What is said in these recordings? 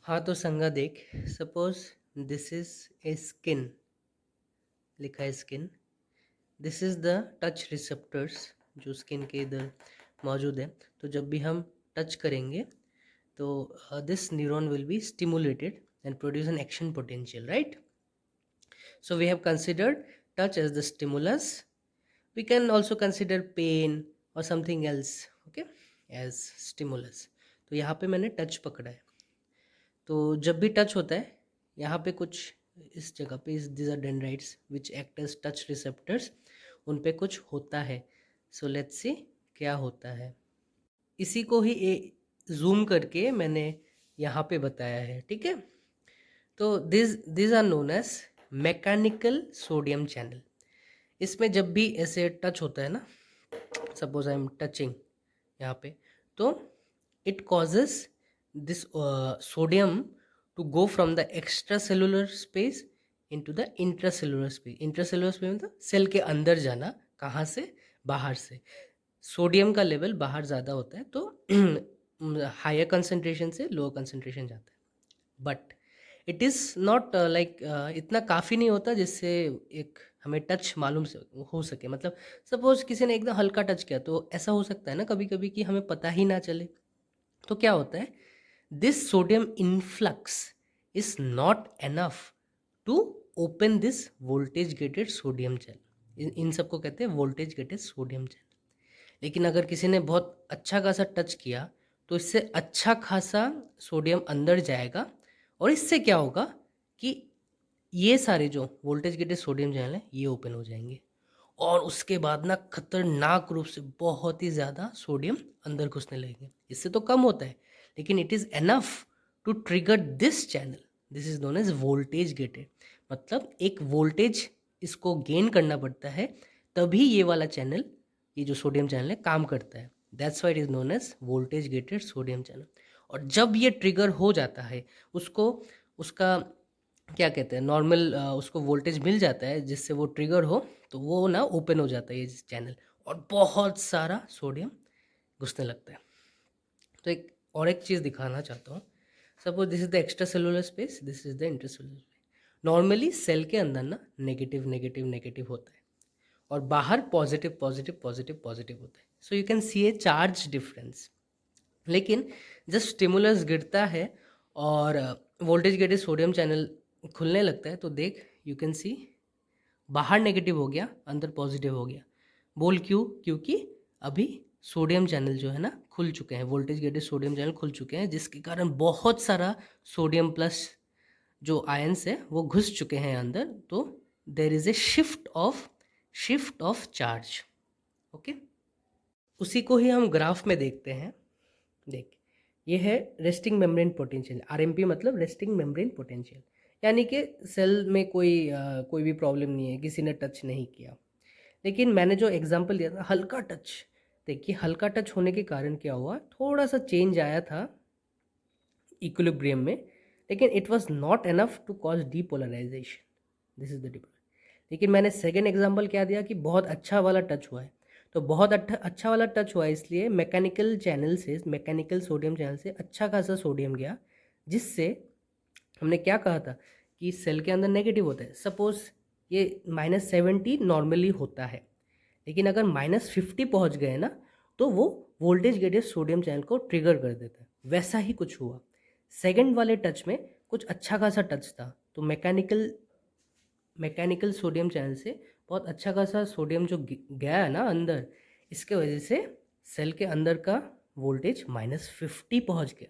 हाँ तो संगा देख, suppose this is a skin, लिखा है skin. This is the touch receptors जो स्किन के इधर मौजूद है। तो जब भी हम टच करेंगे तो this neuron will be stimulated and produce an action potential, right? So we have considered touch as the stimulus. We can also consider pain or something else, okay, as stimulus. तो यहाँ पे मैंने touch पकड़ा है। तो जब भी touch होता है, यहाँ पे कुछ इस जगह पे इस this are dendrites which act as touch receptors, उन पे कुछ होता है। सो लेट्स सी क्या होता है। इसी को ही जूम करके मैंने यहाँ पे बताया है, ठीक है। तो this are known as mechanical sodium channel. इसमें जब भी ऐसे टच होता है ना, सपोज आई एम टचिंग यहाँ पे, तो it causes this sodium to go from the extra cellular space into the intracellular space. Intracellular space मतलब सेल के अंदर जाना, कहाँ से? बाहर से। सोडियम का लेवल बाहर ज़्यादा होता है तो हायर कंसंट्रेशन से लोअर कंसंट्रेशन जाता है। But it is not like इतना काफ़ी नहीं होता जिससे एक हमें टच मालूम से हो सके। मतलब सपोज किसी ने एकदम हल्का टच किया तो ऐसा हो सकता है ना कभी कभी कि हमें पता ही ना चले। तो क्या होता है, this sodium influx is not enough to open this voltage gated sodium channel. इन सबको कहते हैं वोल्टेज गेटेड सोडियम चैनल। लेकिन अगर किसी ने बहुत अच्छा खासा टच किया तो इससे अच्छा खासा सोडियम अंदर जाएगा, और इससे क्या होगा कि ये सारे जो वोल्टेज गेटेड सोडियम चैनल हैं ये ओपन हो जाएंगे, और उसके बाद ना खतरनाक रूप से बहुत ही ज़्यादा सोडियम अंदर घुसने लगेंगे। इससे तो कम होता है लेकिन it is enough to trigger this channel. This is known as voltage gated. मतलब एक वोल्टेज इसको गेन करना पड़ता है तभी ये वाला चैनल, ये जो सोडियम चैनल है, काम करता है। That's why it is known as voltage gated sodium channel. और जब ये ट्रिगर हो जाता है, उसको उसका क्या कहते हैं, नॉर्मल उसको वोल्टेज मिल जाता है जिससे वो ट्रिगर हो, तो वो ना ओपन हो जाता है ये चैनल, और बहुत सारा सोडियम घुसने लगता है। तो एक और एक चीज़ दिखाना चाहता हूँ। Suppose this is the extra cellular space, this is the intercellular space. Normally cell के अंदर ना नेगेटिव नेगेटिव नेगेटिव होता है और बाहर पॉजिटिव पॉजिटिव पॉजिटिव पॉजिटिव होता है। So you can see A charge difference. लेकिन जब स्टिमुलस गिरता है और वोल्टेज गेटेड सोडियम चैनल खुलने लगता है तो देख, यू कैन सी बाहर नेगेटिव हो गया, अंदर पॉजिटिव हो गया। बोल क्यों? क्योंकि अभी सोडियम चैनल जो है ना खुल चुके हैं, वोल्टेज गेटेड सोडियम चैनल खुल चुके हैं, जिसके कारण बहुत सारा सोडियम प्लस जो आयंस है वो घुस चुके हैं अंदर। तो there is a shift of charge. Okay, उसी को ही हम ग्राफ में देखते हैं। देख, ये है रेस्टिंग मेम्ब्रेन पोटेंशियल। आरएमपी मतलब रेस्टिंग मेम्ब्रेन पोटेंशियल, यानी कि सेल में कोई भी प्रॉब्लम नहीं है, किसी ने टच नहीं किया। लेकिन मैंने जो एग्जांपल दिया था हल्का टच, देखिए हल्का टच होने के कारण क्या हुआ, थोड़ा सा चेंज आया था इक्विलिब्रियम में, लेकिन it was not enough to cause depolarization. This is the difference. लेकिन मैंने सेकेंड एग्जांपल क्या दिया कि बहुत अच्छा वाला टच हुआ है। तो बहुत अच्छा वाला टच हुआ है, इसलिए मैकेनिकल चैनल से, मैकेनिकल सोडियम चैनल से अच्छा खासा सोडियम गया, जिससे हमने क्या कहा था कि सेल के अंदर नेगेटिव होता है। सपोज ये -70 नॉर्मली होता है, लेकिन अगर -50 पहुंच गए ना तो वो वोल्टेज गेटेड सोडियम चैनल को ट्रिगर कर देता है। वैसा ही कुछ हुआ सेकंड वाले टच में। कुछ अच्छा खासा टच था तो मैकेनिकल सोडियम चैनल से बहुत अच्छा खासा सोडियम जो गया है ना अंदर, इसके वजह से सेल के अंदर का वोल्टेज -50 पहुंच गया।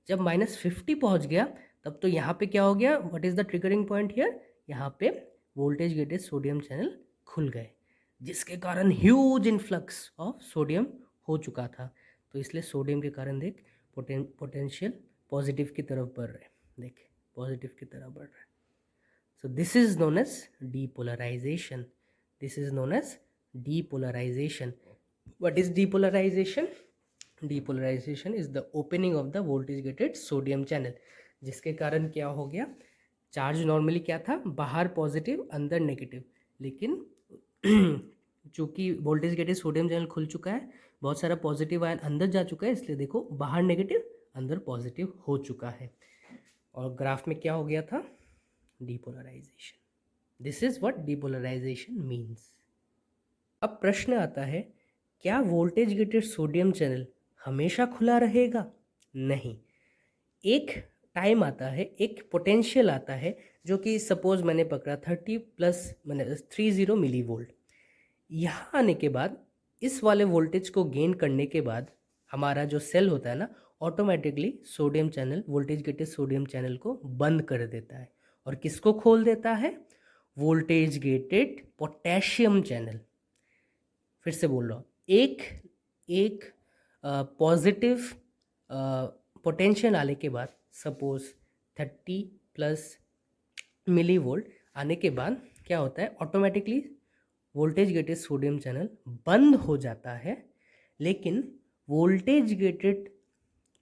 जब -50 पहुंच गया तब तो यहाँ पे क्या हो गया, what is the triggering point here, यहाँ पे वोल्टेज गेटेड सोडियम चैनल खुल गए, जिसके कारण ह्यूज इन्फ्लक्स ऑफ सोडियम हो चुका था। तो इसलिए सोडियम के कारण देख पोटेंशियल पॉजिटिव की तरफ बढ़ रहा है, देख पॉजिटिव की तरफ बढ़ रहा है। So this is known as depolarization. This is known as depolarization. What is depolarization? Depolarization is the opening of the voltage gated sodium channel, जिसके कारण क्या हो गया, चार्ज नॉर्मली क्या था, बाहर पॉजिटिव अंदर नेगेटिव, लेकिन चूंकि वोल्टेज गेटेड सोडियम चैनल खुल चुका है, बहुत सारा पॉजिटिव आयन अंदर जा चुका है, इसलिए देखो बाहर नेगेटिव अंदर पॉजिटिव हो चुका है। और ग्राफ में क्या हो गया था, depolarization. This is what depolarization means. अब प्रश्न आता है, क्या वोल्टेज गेटेड सोडियम चैनल हमेशा खुला रहेगा? नहीं, एक टाइम आता है, एक पोटेंशियल आता है, जो कि सपोज मैंने पकड़ा 30 प्लस मैंने 30 मिली वोल्ट। यहाँ आने के बाद इस वाले वोल्टेज को गेन करने के बाद हमारा जो सेल होता है ना, automatically sodium channel, voltage gated sodium channel को बंद कर देता है और किसको खोल देता है, वोल्टेज गेटेड पोटेशियम चैनल। फिर से बोल रहा हूँ, एक एक पॉजिटिव पोटेंशियल आने के बाद, सपोज 30 प्लस मिली वोल्ट आने के बाद क्या होता है, automatically voltage gated sodium channel बंद हो जाता है, लेकिन वोल्टेज गेटेड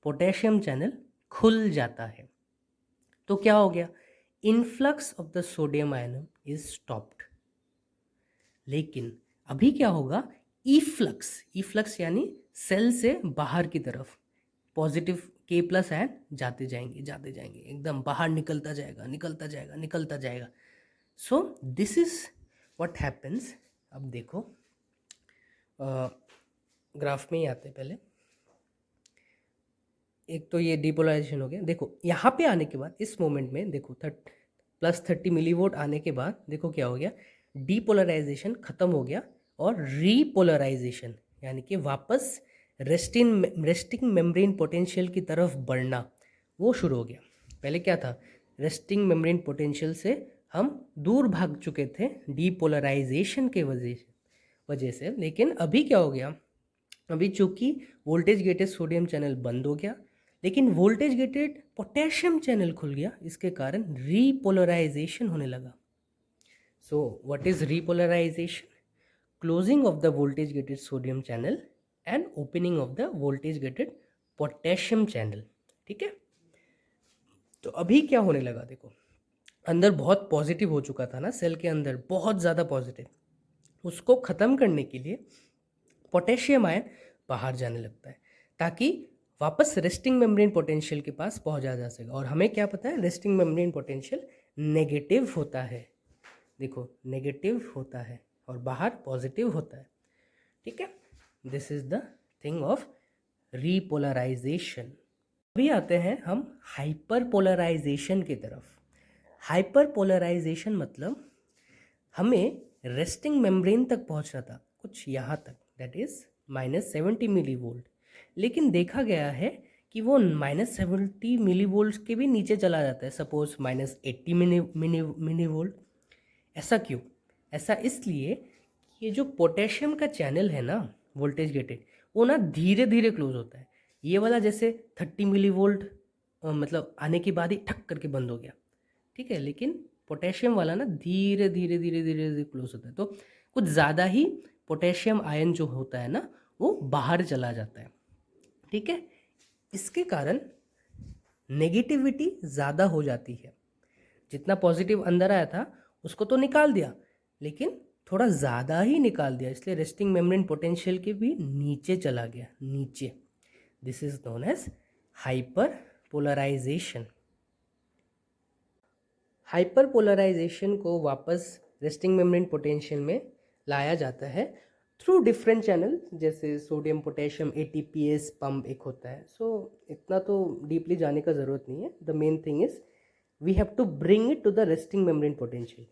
पोटेशियम चैनल खुल जाता है। तो क्या हो गया, influx of the sodium ion is stopped. लेकिन अभी क्या होगा, ईफ्लक्स यानी सेल से बाहर की तरफ पॉजिटिव के प्लस आयन जाते जाएंगे एकदम बाहर निकलता जाएगा। So this is what happens. अब देखो ग्राफ में ही आते पहले, एक तो ये डिपोलराइजेशन हो गया। देखो यहाँ पे आने के बाद इस मोमेंट में देखो प्लस 30 मिलीवोल्ट आने के बाद देखो क्या हो गया, डीपोलराइजेशन खत्म हो गया और रीपोलराइजेशन यानी कि वापस रेस्टिंग मेम्ब्रेन पोटेंशियल की तरफ बढ़ना वो शुरू हो गया। पहले क्या था, रेस्टिंग मेम्ब्रेन पोटेंशियल से हम दूर भाग चुके थे डीपोलराइजेशन के वजह से। लेकिन अभी क्या हो गया, अभी चूंकि वोल्टेज गेटेड सोडियम चैनल बंद हो गया, लेकिन वोल्टेज गेटेड पोटेशियम चैनल खुल गया, इसके कारण रीपोलराइजेशन होने लगा। So what is repolarisation? Closing of the voltage gated sodium channel and opening of the voltage gated potassium channel. ठीक है, तो अभी क्या होने लगा, देखो अंदर बहुत पॉजिटिव हो चुका था ना, सेल के अंदर बहुत ज़्यादा पॉजिटिव, उसको ख़त्म करने के लिए पोटेशियम आयन बाहर जाने लगता है ताकि वापस रेस्टिंग मेम्ब्रेन पोटेंशियल के पास पहुंचा जा सके। और हमें क्या पता है, रेस्टिंग मेम्ब्रेन पोटेंशियल नेगेटिव होता है, देखो नेगेटिव होता है और बाहर पॉजिटिव होता है। ठीक है, this is the thing of repolarisation. अभी आते हैं हम हाइपर पोलराइजेशन की तरफ। हाइपर पोलराइजेशन मतलब हमें रेस्टिंग मेम्ब्रेन तक पहुंचना था कुछ यहाँ तक, दैट इज -70 मिली वोल्ट, लेकिन देखा गया है कि वो -70 मिली वोल्ट के भी नीचे चला जाता है, सपोज -80 मिली वोल्ट। ऐसा क्यों? ऐसा इसलिए कि ये जो पोटेशियम का चैनल है ना वोल्टेज गेटेड, वो ना धीरे धीरे क्लोज होता है। ये वाला जैसे 30 मिली वोल्ट मतलब आने के बाद ही ठक करके बंद हो गया, ठीक है, लेकिन पोटेशियम वाला ना धीरे धीरे धीरे धीरे धीरे क्लोज होता है, तो कुछ ज़्यादा ही पोटेशियम आयन जो होता है ना वो बाहर चला जाता है। ठीक है, इसके कारण नेगेटिविटी ज़्यादा हो जाती है। जितना पॉजिटिव अंदर आया था उसको तो निकाल दिया, लेकिन थोड़ा ज़्यादा ही निकाल दिया, इसलिए रेस्टिंग मेम्ब्रेन पोटेंशियल के भी नीचे चला गया, नीचे। This is known as hyper polarization. Hyper polarization को वापस रेस्टिंग मेम्ब्रेन पोटेंशियल में लाया जाता है थ्रू डिफरेंट चैनल, जैसे सोडियम पोटेशियम ATPase पंप एक होता है। सो इतना तो डीपली जाने का ज़रूरत नहीं है। The main thing is we have to bring it to the resting membrane potential.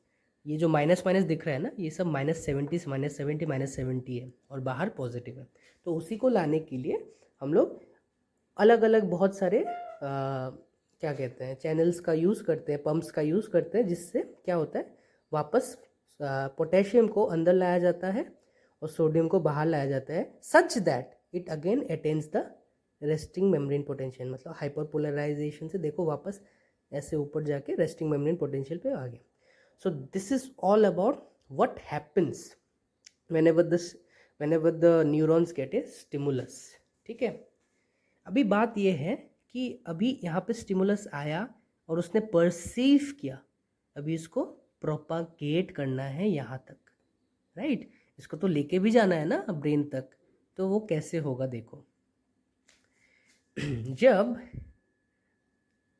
ये जो माइनस माइनस दिख रहा है ना, ये सब -70 -70 है और बाहर पॉजिटिव है। तो उसी को लाने के लिए हम लोग अलग अलग बहुत सारे क्या कहते हैं चैनल्स का यूज़ करते हैं, पंप्स का यूज़ करते हैं, जिससे क्या होता है वापस पोटेशियम को अंदर लाया जाता है और सोडियम को बाहर लाया जाता है, such that it again attains the resting membrane potential. मतलब हाइपरपोलराइजेशन से देखो वापस ऐसे ऊपर जाके रेस्टिंग मेम्ब्रेन पोटेंशियल पे आ गया। So this is all about what happens whenever the neurons get a stimulus। ठीक है, अभी बात यह है कि अभी यहाँ पे स्टिमुलस आया और उसने परसीव किया, अभी इसको प्रोपागेट करना है यहाँ तक, राइट? इसको तो लेके भी जाना है ना ब्रेन तक, तो वो कैसे होगा देखो। जब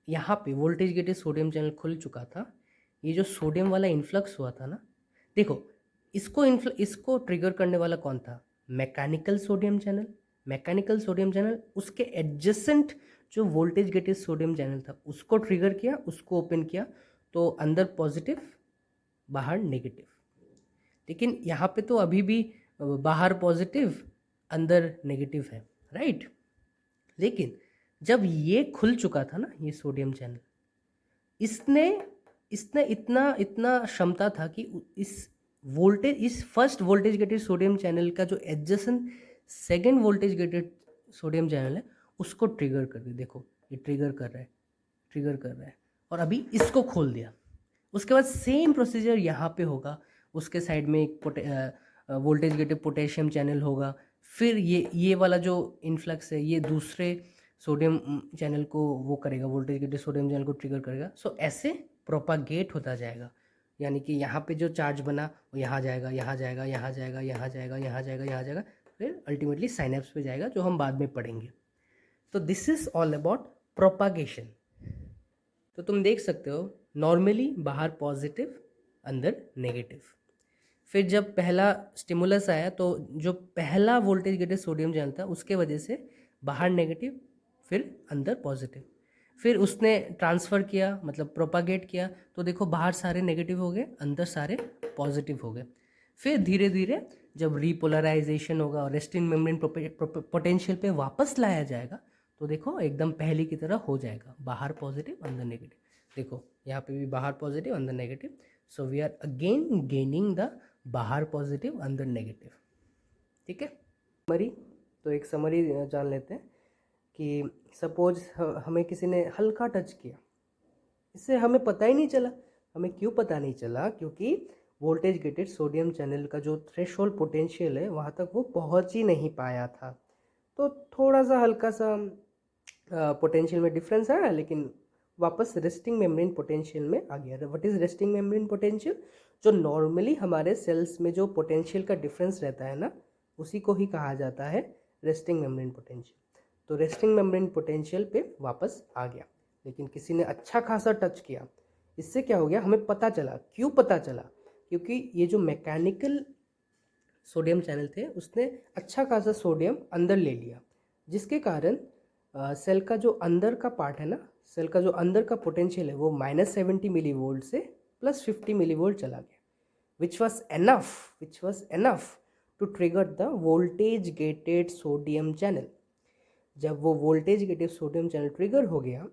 यहाँ पे वोल्टेज गेटेड सोडियम चैनल खुल चुका था। ये जो सोडियम वाला इन्फ्लक्स हुआ था ना, देखो इसको ट्रिगर करने वाला कौन था? Mechanical sodium channel. Mechanical sodium channel उसके एडजेसेंट जो वोल्टेज गेटेड सोडियम चैनल था उसको ट्रिगर किया, उसको ओपन किया, तो अंदर पॉजिटिव बाहर नेगेटिव। लेकिन यहाँ पे तो अभी भी बाहर पॉजिटिव अंदर नेगेटिव है, राइट। लेकिन जब ये खुल चुका था ना, ये सोडियम चैनल, इसने इसने इतना इतना क्षमता था कि इस first voltage gated sodium channel का जो adjacent second voltage gated sodium channel है उसको ट्रिगर कर दिया। देखो ये ट्रिगर कर रहा है और अभी इसको खोल दिया। उसके बाद सेम प्रोसीजर यहाँ पे होगा, उसके साइड में एक वोल्टेज गेटेड पोटेशियम चैनल होगा, फिर ये वाला जो इन्फ्लक्स है ये दूसरे सोडियम चैनल को वो करेगा, वोल्टेज गेटेड सोडियम चैनल को ट्रिगर करेगा। सो ऐसे प्रोपागेट होता जाएगा, यानी कि यहाँ पे जो चार्ज बना वो यहाँ जाएगा, यहाँ जाएगा, यहाँ जाएगा, यहाँ जाएगा, यहाँ जाएगा, यहाँ जाएगा, फिर अल्टीमेटली साइनेप्स पे जाएगा, जो हम बाद में पढ़ेंगे। तो this is all about propagation. तो तुम देख सकते हो नॉर्मली बाहर पॉजिटिव अंदर नेगेटिव। फिर जब पहला स्टिमुलस आया तो जो पहला वोल्टेज गेटेड सोडियम चैनल था उसके वजह से बाहर नेगेटिव फिर अंदर पॉजिटिव। फिर उसने ट्रांसफ़र किया, मतलब प्रोपागेट किया, तो देखो बाहर सारे नेगेटिव हो गए, अंदर सारे पॉजिटिव हो गए। फिर धीरे धीरे जब रीपोलराइजेशन होगा और रेस्टिंग मेम्ब्रेन पोटेंशियल पे वापस लाया जाएगा तो देखो एकदम पहले की तरह हो जाएगा, बाहर पॉजिटिव अंदर नेगेटिव। देखो यहाँ पे भी बाहर पॉजिटिव अंदर negative. So we are again gaining the बाहर पॉजिटिव अंदर नेगेटिव। ठीक है, समरी। तो एक समरी जान लेते हैं कि सपोज हमें किसी ने हल्का टच किया, इससे हमें पता ही नहीं चला। हमें क्यों पता नहीं चला? क्योंकि वोल्टेज गेटेड सोडियम चैनल का जो थ्रेशोल्ड पोटेंशियल है वहाँ तक वो पहुँच ही नहीं पाया था। तो थोड़ा सा हल्का सा पोटेंशियल में डिफरेंस आया, लेकिन वापस रेस्टिंग मेम्ब्रेन पोटेंशियल में आ गया। What is resting membrane potential? जो नॉर्मली हमारे सेल्स में जो पोटेंशियल का डिफरेंस रहता है ना, उसी को ही कहा जाता है रेस्टिंग मेम्ब्रेन पोटेंशियल। तो रेस्टिंग मेम्ब्रेन पोटेंशियल पे वापस आ गया। लेकिन किसी ने अच्छा खासा टच किया, इससे क्या हो गया हमें पता चला। क्यों पता चला? क्योंकि ये जो मैकेनिकल सोडियम चैनल थे उसने अच्छा खासा सोडियम अंदर ले लिया, जिसके कारण सेल का जो अंदर का पार्ट है ना, सेल का जो अंदर का पोटेंशियल है वो -70 मिली वोल्ट से +50 मिली वोल्ट चला गया, which was enough to trigger the voltage gated sodium channel. जब वो voltage gated sodium channel trigger हो गया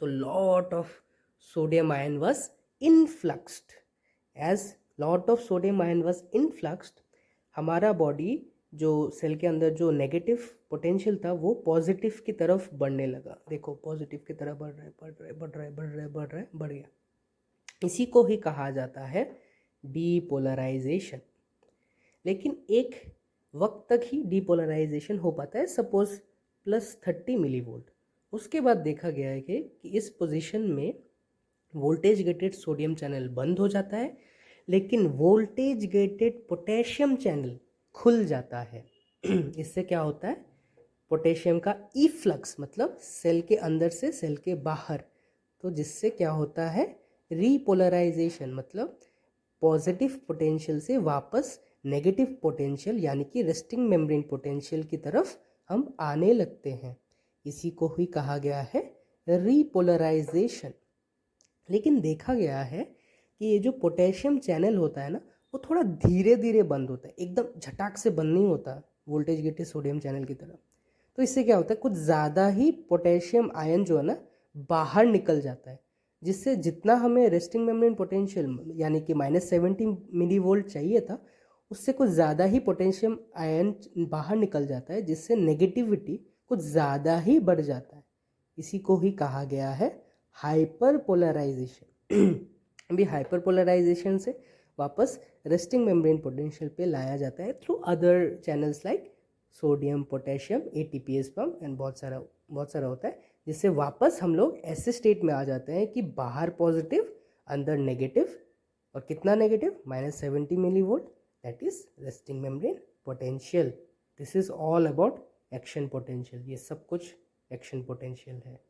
तो lot of sodium ion was influxed. As lot of sodium ion was influxed, हमारा body जो सेल के अंदर जो नेगेटिव पोटेंशियल था वो पॉजिटिव की तरफ बढ़ने लगा। देखो पॉजिटिव की तरफ बढ़ रहा है, बढ़ रहा है, बढ़ रहा है, बढ़ रहा है, बढ़ रहा है, बढ़ गया। इसी को ही कहा जाता है डीपोलराइजेशन। लेकिन एक वक्त तक ही डीपोलराइजेशन हो पाता है, सपोज +30 मिली वोल्ट। उसके बाद देखा गया है कि इस पोजीशन में वोल्टेज गेटेड सोडियम चैनल बंद हो जाता है, लेकिन वोल्टेज गेटेड पोटेशियम चैनल खुल जाता है। इससे क्या होता है? पोटेशियम का इफ्लक्स, मतलब सेल के अंदर से सेल के बाहर, तो जिससे क्या होता है रीपोलराइजेशन, मतलब पॉजिटिव पोटेंशियल से वापस नेगेटिव पोटेंशियल यानी कि रेस्टिंग मेम्ब्रेन पोटेंशियल की तरफ हम आने लगते हैं। इसी को ही कहा गया है रीपोलराइजेशन। लेकिन देखा गया है कि ये जो पोटेशियम चैनल होता है ना, वो थोड़ा धीरे धीरे बंद होता है, एकदम झटाक से बंद नहीं होता वोल्टेज गेटेड सोडियम चैनल की तरह। तो इससे क्या होता है, कुछ ज़्यादा ही पोटेशियम आयन जो है ना बाहर निकल जाता है, जिससे जितना हमें रेस्टिंग मेम्ब्रेन पोटेंशियल यानी कि -70 मिली वोल्ट चाहिए था, उससे कुछ ज़्यादा ही पोटेशियम आयन बाहर निकल जाता है, जिससे नेगेटिविटी कुछ ज़्यादा ही बढ़ जाता है। इसी को ही कहा गया है हाइपर पोलराइजेशन। अभी हाइपर पोलराइजेशन से वापस रेस्टिंग मेम्ब्रेन पोटेंशियल पे लाया जाता है through other channels like sodium, potassium, ATPase pump and बहुत सारा होता है, जिससे वापस हम लोग ऐसे स्टेट में आ जाते हैं कि बाहर पॉजिटिव अंदर नेगेटिव। और कितना negative? -70 millivolt, that is resting membrane potential. This is all about action potential. ये सब कुछ एक्शन पोटेंशियल है।